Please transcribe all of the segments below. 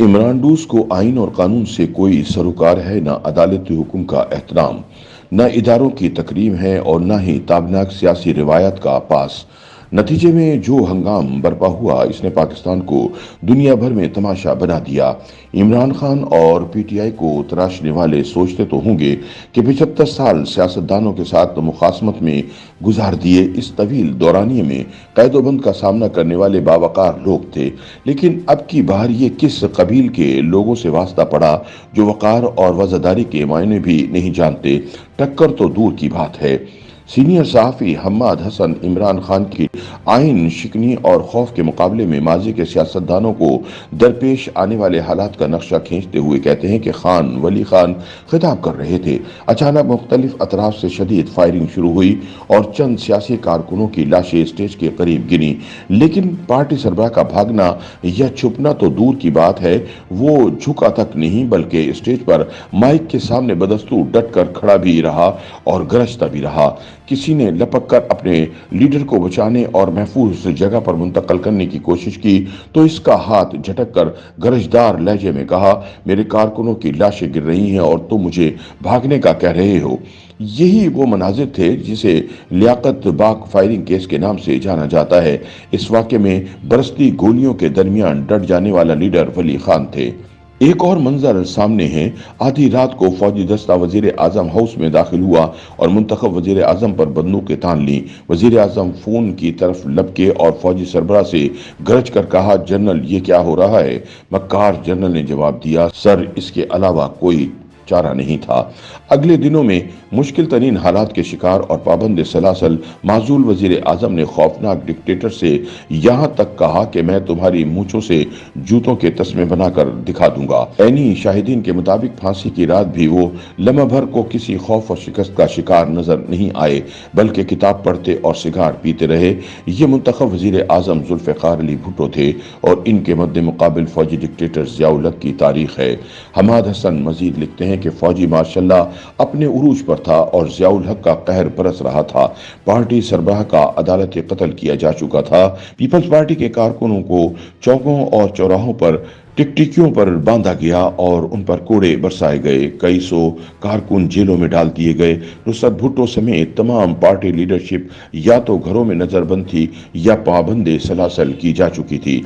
Imran dose کو آئین اور قانون سے کوئی سروکار ہے، نہ عدالتی حکم کا احترام، نہ اداروں کی تکریم ہے اور نہ ہی تابناک سیاسی روایات کا پاس۔ نتیجے میں جو ہنگام برپا ہوا، اس نے پاکستان کو دنیا بھر میں تماشا بنا دیا۔ عمران خان اور پی ٹی آئی کو تراشنے والے سوچتے تو ہوں گے کہ 75 سال سیاستدانوں کے ساتھ مخاصمت میں گزار دیے۔ اس طویل دورانیے میں قید و بند کا سامنا کرنے والے باوقار لوگ تھے، لیکن اب کی بار یہ کس قبیل کے لوگوں سے واسطہ پڑا جو وقار اور وزاداری کے معنی بھی نہیں جانتے۔ ٹکر تو دور کی بات ہے۔ سینئر صحافی حماد حسن عمران خان کی آئین شکنی اور خوف کے مقابلے میں ماضی کے سیاستدانوں کو درپیش آنے والے حالات کا نقشہ کھینچتے ہوئے کہتے ہیں کہ خان ولی خان خطاب کر رہے تھے، اچانک مختلف اطراف سے شدید فائرنگ شروع ہوئی اور چند سیاسی کارکنوں کی لاشیں اسٹیج کے قریب گریں، لیکن پارٹی سربراہ کا بھاگنا یا چھپنا تو دور کی بات ہے، وہ جھکا تک نہیں بلکہ اسٹیج پر مائک کے سامنے بدستور ڈٹ کر کھڑا بھی رہا اور گرجتا بھی رہا۔ کسی نے لپک کر اپنے لیڈر کو بچانے اور محفوظ جگہ پر منتقل کرنے کی کوشش کی تو اس کا ہاتھ جھٹک کر گرجدار لہجے میں کہا، میرے کارکنوں کی لاشیں گر رہی ہیں اور تم مجھے بھاگنے کا کہہ رہے ہو۔ یہی وہ مناظر تھے جسے لیاقت باغ فائرنگ کیس کے نام سے جانا جاتا ہے۔ اس واقعے میں برستی گولیوں کے درمیان ڈٹ جانے والا لیڈر ولی خان تھے۔ ایک اور منظر سامنے ہے۔ آدھی رات کو فوجی دستہ وزیر اعظم ہاؤس میں داخل ہوا اور منتخب وزیر اعظم پر بندوقیں تان لیں۔ وزیر اعظم فون کی طرف لپکے اور فوجی سربراہ سے گرج کر کہا، جنرل یہ کیا ہو رہا ہے؟ مکار جنرل نے جواب دیا، سر اس کے علاوہ کوئی چارہ نہیں تھا۔ اگلے دنوں میں مشکل ترین حالات کے شکار اور پابند سلاسل معزول وزیر اعظم نے خوفناک ڈکٹیٹر سے یہاں تک کہا کہ میں تمہاری مونچھوں سے جوتوں کے تسمے بنا کر دکھا دوں گا۔ عینی شاہدین کے مطابق پھانسی کی رات بھی وہ لمحہ بھر کو کسی خوف اور شکست کا شکار نظر نہیں آئے، بلکہ کتاب پڑھتے اور سگار پیتے رہے۔ یہ منتخب وزیر اعظم ذوالفقار علی بھٹو تھے اور ان کے مد مقابل فوجی ڈکٹیٹر ضیاء الحق کی تاریخ ہے۔ حماد حسن مزید لکھتے ہیں کہ فوجی مارشاء اللہ اپنے عروج پر تھا اور ضیاء الحق کا قہر برس رہا تھا۔ پارٹی سربراہ کا عدالتی قتل کیا جا چکا تھا۔ پیپلز پارٹی کے کارکنوں کو چوکوں اور چوراہوں پر ٹکٹیکیوں پر باندھا گیا اور ان پر کوڑے برسائے گئے۔ کئی سو کارکن جیلوں میں ڈال دیے گئے۔ نصرت بھٹو سمیت تمام پارٹی لیڈرشپ یا تو گھروں میں نظر بند تھی یا پابند سلاسل کی جا چکی تھی۔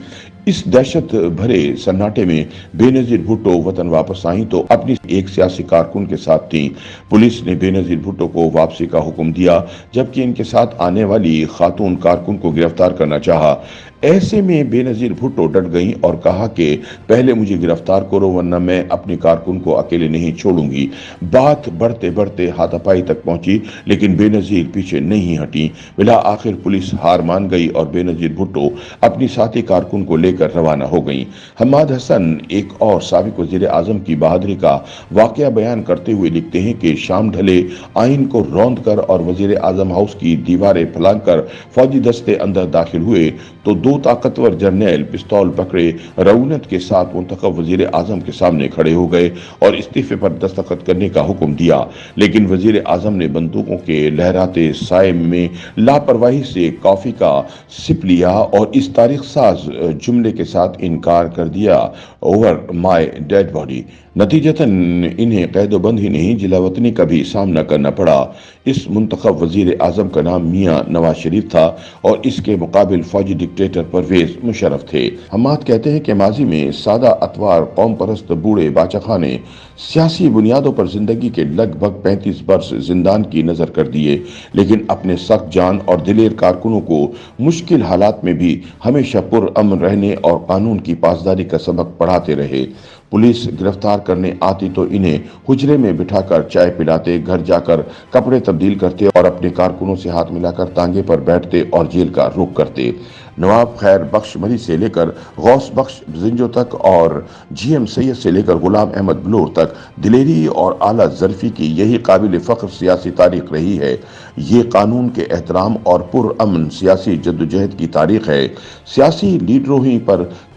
اس دہشت بھرے سناٹے میں بے نظیر بھٹو وطن واپس آئیں تو اپنی ایک سیاسی کارکن کے ساتھ تھیں۔ پولیس نے بے نظیر بھٹو کو واپسی کا حکم دیا، جبکہ ان کے ساتھ آنے والی خاتون کارکن کو گرفتار کرنا چاہا۔ ایسے میں بے نظیر بھٹو ڈٹ گئیں اور کہا کہ پہلے مجھے گرفتار کرو ورنہ میں اپنی کارکن کو اکیلے نہیں چھوڑوں گی۔ بات بڑھتے بڑھتے ہاتھا پائی تک پہنچی، لیکن بے نظیر پیچھے نہیں ہٹیں۔ بالآخر پولیس ہار مان گئی اور بے نظیر بھٹو اپنی ساتھی کارکن کو لے کر روانہ ہو گئیں۔ حماد حسن ایک اور سابق وزیر اعظم کی بہادری کا واقعہ بیان کرتے ہوئے لکھتے ہیں کہ شام ڈھلے آئین کو روند کر اور وزیر اعظم ہاؤس کی دیواریں پھلانگ کر فوجی دستے اندر داخل ہوئے تو دو طاقتور جرنیل پستول پکڑے رعونت کے ساتھ منتخب وزیر اعظم کے سامنے کھڑے ہو گئے اور استعفے پر دستخط کرنے کا حکم دیا، لیکن وزیر اعظم نے بندوقوں کے لہراتے سائے میں لاپرواہی سے کافی کا سپ لیا اور اس تاریخ ساز جملے کے ساتھ انکار کر دیا، اوور مائی ڈیڈ باڈی۔ نتیجتاً انہیں قید و بند ہی نہیں جلا وطنی کا بھی سامنا کرنا پڑا۔ اس منتخب وزیر اعظم کا نام میاں نواز شریف تھا اور اس کے مقابل فوجی ڈکٹیٹر پرویز مشرف تھے۔ حماد کہتے ہیں کہ ماضی میں سادہ اتوار قوم پرست بوڑھے باچخاں نے سیاسی بنیادوں پر زندگی کے لگ بھگ 35 برس زندان کی نظر کر دیے، لیکن اپنے سخت جان اور دلیر کارکنوں کو مشکل حالات میں بھی ہمیشہ پرامن رہنے اور قانون کی پاسداری کا سبق پڑھاتے رہے۔ پولیس گرفتار کرنے آتی تو انہیں حجرے میں بٹھا کر چائے پلاتے، گھر جا کر کپڑے تبدیل کرتے اور اپنے کارکنوں سے ہاتھ ملا کر تانگے پر بیٹھتے اور جیل کا رخ کرتے۔ نواب خیر بخش مری سے لے کر غوث بخش زنجو تک اور جی ایم سید سے لے کر غلام احمد بلور تک دلیری اور اعلیٰ ظرفی کی یہی قابل فخر سیاسی تاریخ رہی ہے۔ یہ قانون کے احترام اور پرامن سیاسی جدوجہد کی تاریخ ہے۔ سیاسی لیڈروں ہی پر